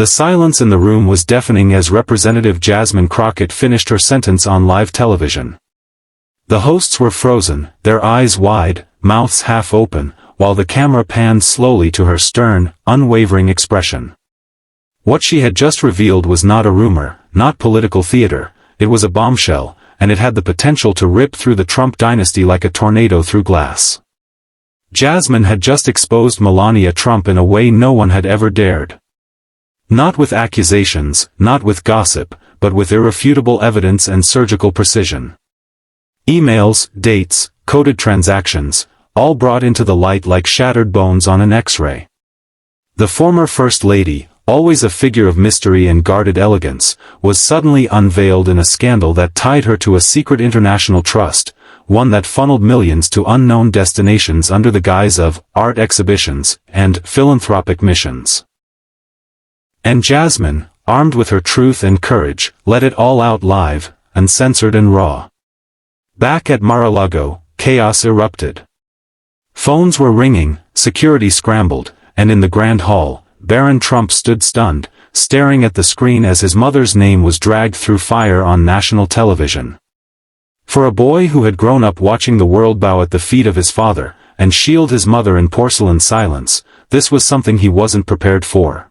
The silence in the room was deafening as Representative Jasmine Crockett finished her sentence on live television. The hosts were frozen, their eyes wide, mouths half open, while the camera panned slowly to her stern, unwavering expression. What she had just revealed was not a rumor, not political theater, it was a bombshell, and it had the potential to rip through the Trump dynasty like a tornado through glass. Jasmine had just exposed Melania Trump in a way no one had ever dared. Not with accusations, not with gossip, but with irrefutable evidence and surgical precision. Emails, dates, coded transactions, all brought into the light like shattered bones on an X-ray. The former First Lady, always a figure of mystery and guarded elegance, was suddenly unveiled in a scandal that tied her to a secret international trust, one that funneled millions to unknown destinations under the guise of art exhibitions and philanthropic missions. And Jasmine, armed with her truth and courage, let it all out live, uncensored and raw. Back at Mar-a-Lago, chaos erupted. Phones were ringing, security scrambled, and in the Grand Hall, Barron Trump stood stunned, staring at the screen as his mother's name was dragged through fire on national television. For a boy who had grown up watching the world bow at the feet of his father, and shield his mother in porcelain silence, this was something he wasn't prepared for.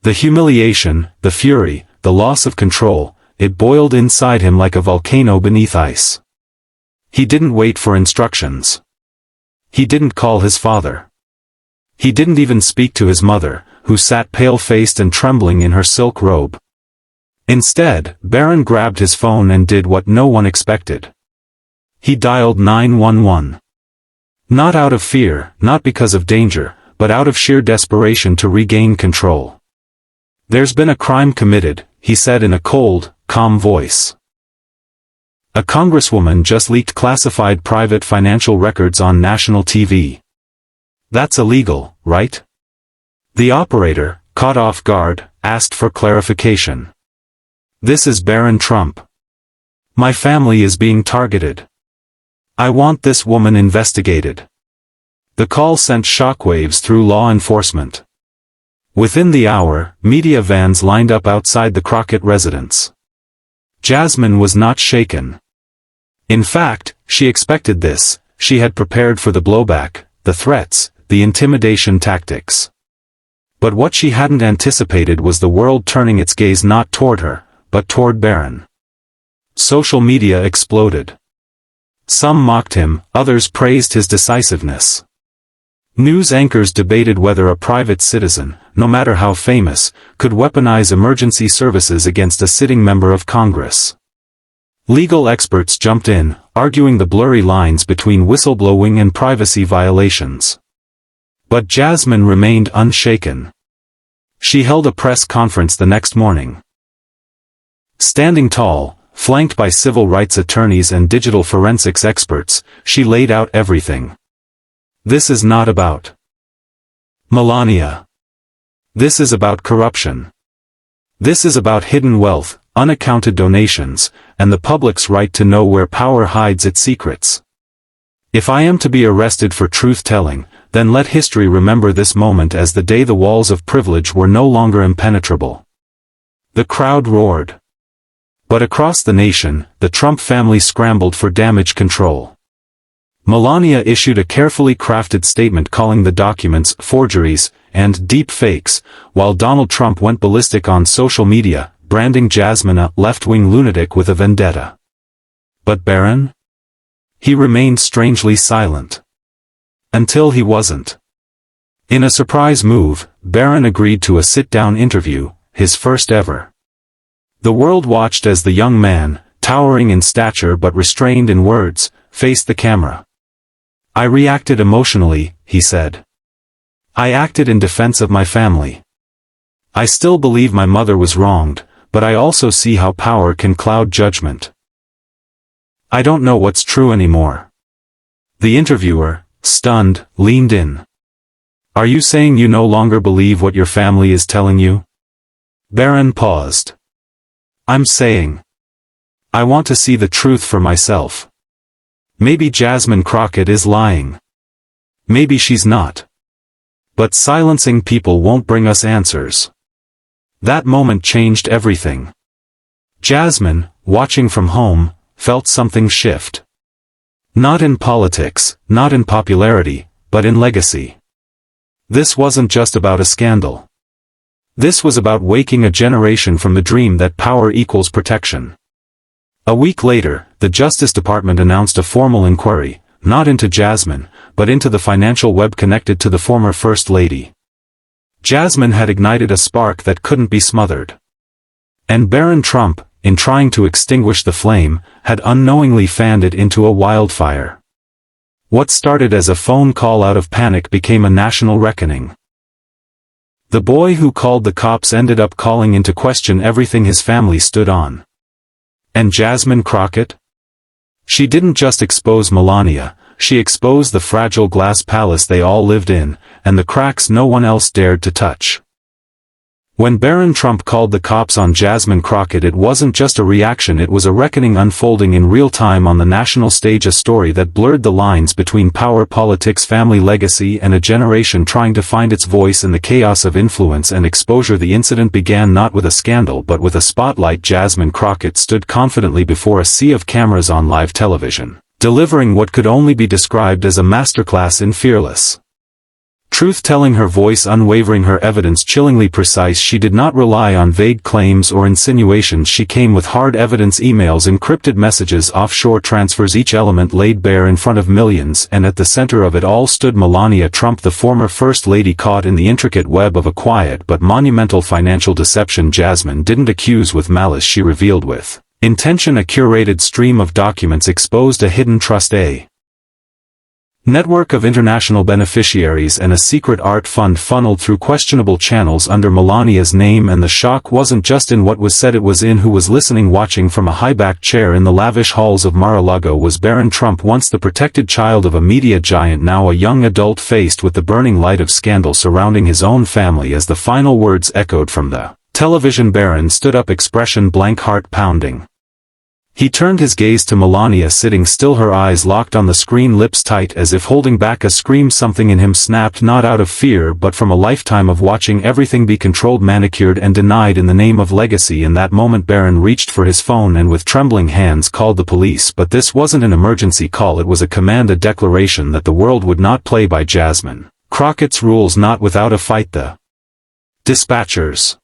The humiliation, the fury, the loss of control, it boiled inside him like a volcano beneath ice. He didn't wait for instructions. He didn't call his father. He didn't even speak to his mother, who sat pale-faced and trembling in her silk robe. Instead, Barron grabbed his phone and did what no one expected. He dialed 911. Not out of fear, not because of danger, but out of sheer desperation to regain control. "There's been a crime committed," he said in a cold, calm voice. "A congresswoman just leaked classified private financial records on national TV. That's illegal, right?" The operator, caught off guard, asked for clarification. "This is Barron Trump. My family is being targeted. I want this woman investigated." The call sent shockwaves through law enforcement. Within the hour, media vans lined up outside the Crockett residence. Jasmine was not shaken. In fact, she expected this, she had prepared for the blowback, the threats, the intimidation tactics. But what she hadn't anticipated was the world turning its gaze not toward her, but toward Barron. Social media exploded. Some mocked him, others praised his decisiveness. News anchors debated whether a private citizen, no matter how famous, could weaponize emergency services against a sitting member of Congress. Legal experts jumped in, arguing the blurry lines between whistleblowing and privacy violations. But Jasmine remained unshaken. She held a press conference the next morning. Standing tall, flanked by civil rights attorneys and digital forensics experts, she laid out everything. "This is not about Melania. This is about corruption. This is about hidden wealth, unaccounted donations, and the public's right to know where power hides its secrets. If I am to be arrested for truth-telling, then let history remember this moment as the day the walls of privilege were no longer impenetrable." The crowd roared. But across the nation, the Trump family scrambled for damage control. Melania issued a carefully crafted statement calling the documents forgeries and deep fakes, while Donald Trump went ballistic on social media, branding Jasmine a left-wing lunatic with a vendetta. But Barron? He remained strangely silent. Until he wasn't. In a surprise move, Barron agreed to a sit-down interview, his first ever. The world watched as the young man, towering in stature but restrained in words, faced the camera. "I reacted emotionally," he said. "I acted in defense of my family. I still believe my mother was wronged, but I also see how power can cloud judgment. I don't know what's true anymore." The interviewer, stunned, leaned in. "Are you saying you no longer believe what your family is telling you?" Barron paused. "I'm saying I want to see the truth for myself. Maybe Jasmine Crockett is lying. Maybe she's not. But silencing people won't bring us answers. That moment changed everything. Jasmine, watching from home, felt something shift. Not in politics, not in popularity, but in legacy. This wasn't just about a scandal. This was about waking a generation from the dream that power equals protection. A week later, the Justice Department announced a formal inquiry, not into Jasmine, but into the financial web connected to the former First Lady. Jasmine had ignited a spark that couldn't be smothered. And Barron Trump, in trying to extinguish the flame, had unknowingly fanned it into a wildfire. What started as a phone call out of panic became a national reckoning. The boy who called the cops ended up calling into question everything his family stood on. And Jasmine Crockett? She didn't just expose Melania, she exposed the fragile glass palace they all lived in, and the cracks no one else dared to touch. When Barron Trump called the cops on Jasmine Crockett, it wasn't just a reaction, it was a reckoning unfolding in real time on the national stage, a story that blurred the lines between power, politics, family legacy, and a generation trying to find its voice in the chaos of influence and exposure. The incident began not with a scandal but with a spotlight. Jasmine Crockett stood confidently before a sea of cameras on live television, delivering what could only be described as a masterclass in fearless truth-telling, her voice unwavering, her evidence chillingly precise. She did not rely on vague claims or insinuations, she came with hard evidence: emails, encrypted messages, offshore transfers, each element laid bare in front of millions. And at the center of it all stood Melania Trump, the former First Lady, caught in the intricate web of a quiet but monumental financial deception. Jasmine didn't accuse with malice, she revealed with intention. A curated stream of documents exposed a hidden trust, a network of international beneficiaries, and a secret art fund funneled through questionable channels under Melania's name. And the shock wasn't just in what was said, it was in who was listening. Watching from a high-backed chair in the lavish halls of Mar-a-Lago was Barron Trump, once the protected child of a media giant, now a young adult faced with the burning light of scandal surrounding his own family. As the final words echoed from the television, Barron stood up, expression blank, heart pounding. He turned his gaze to Melania, sitting still, her eyes locked on the screen, lips tight as if holding back a scream. Something in him snapped, not out of fear but from a lifetime of watching everything be controlled, manicured, and denied in the name of legacy. In that moment, Barron reached for his phone and with trembling hands called the police. But this wasn't an emergency call, it was a command, a declaration that the world would not play by Jasmine Crockett's rules, not without a fight. The dispatchers'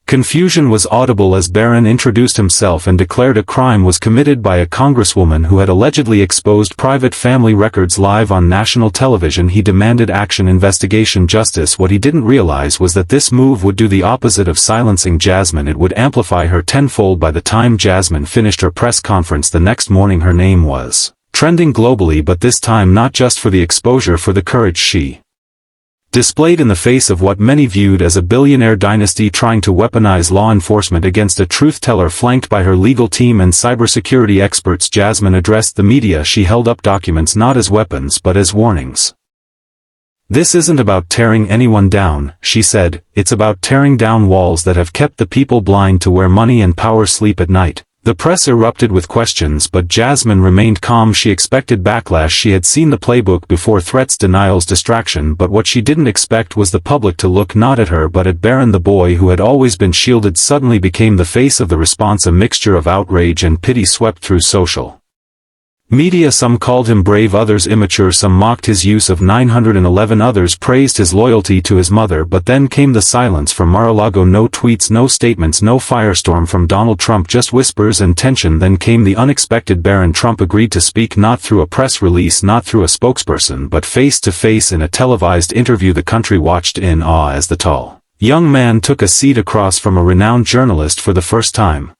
confusion was audible as Barron introduced himself and declared a crime was committed by a congresswoman who had allegedly exposed private family records live on national television. He demanded action, investigation, justice. What he didn't realize was that this move would do the opposite of silencing Jasmine. It would amplify her tenfold. By the time Jasmine finished her press conference the next morning, her name was trending globally, but this time not just for the exposure, for the courage she displayed in the face of what many viewed as a billionaire dynasty trying to weaponize law enforcement against a truth-teller flanked by her legal team and cybersecurity experts. Jasmine addressed the media. She held up documents not as weapons but as warnings. "This isn't about tearing anyone down," she said, "it's about tearing down walls that have kept the people blind to where money and power sleep at night." The press erupted with questions, but Jasmine remained calm. She expected backlash. She had seen the playbook before: threats, denials, distraction. But what she didn't expect was the public to look not at her but at Barron. The boy who had always been shielded suddenly became the face of the response. A mixture of outrage and pity swept through social media. Some called him brave, others immature, some mocked his use of 911, others praised his loyalty to his mother. But then came the silence from Mar-a-Lago. No tweets, no statements, no firestorm from Donald Trump, just whispers and tension. Then came the unexpected. Barron Trump agreed to speak, not through a press release, not through a spokesperson, but face to face in a televised interview. The country watched in awe as the tall young man took a seat across from a renowned journalist for the first time.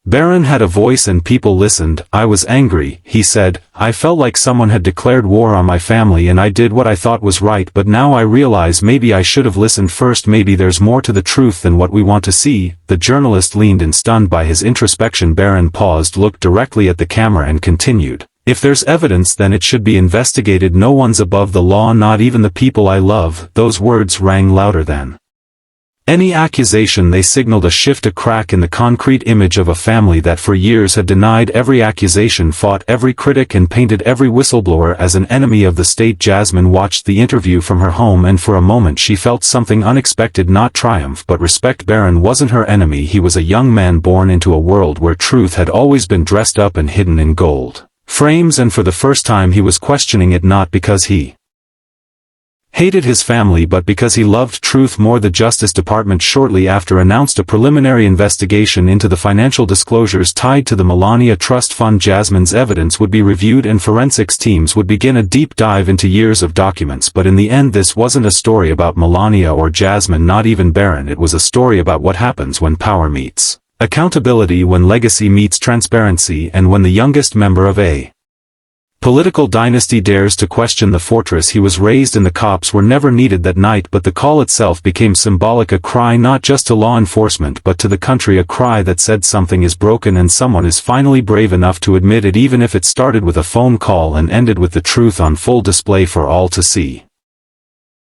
Barron had a voice and people listened. "I was angry," he said. "I felt like someone had declared war on my family and I did what I thought was right, but now I realize maybe I should have listened first. Maybe there's more to the truth than what we want to see." The journalist leaned in, stunned by his introspection. Barron paused, looked directly at the camera and continued, "If there's evidence, then it should be investigated. No one's above the law, not even the people I love." Those words rang louder than Any accusation they signaled a shift, a crack in the concrete image of a family that for years had denied every accusation, fought every critic, and painted every whistleblower as an enemy of the state. Jasmine watched the interview from her home, and for a moment she felt something unexpected, not triumph but respect. Barron wasn't her enemy. He was a young man born into a world where truth had always been dressed up and hidden in gold frames, and for the first time he was questioning it, not because he hated his family but because he loved truth more. The Justice Department shortly after announced a preliminary investigation into the financial disclosures tied to the Melania Trust Fund. Jasmine's evidence would be reviewed and forensics teams would begin a deep dive into years of documents, but in the end this wasn't a story about Melania or Jasmine, not even Barron. It was a story about what happens when power meets accountability, when legacy meets transparency, and when the youngest member of a political dynasty dares to question the fortress he was raised in. The cops were never needed that night, but the call itself became symbolic, a cry not just to law enforcement but to the country, a cry that said something is broken and someone is finally brave enough to admit it, even if it started with a phone call and ended with the truth on full display for all to see.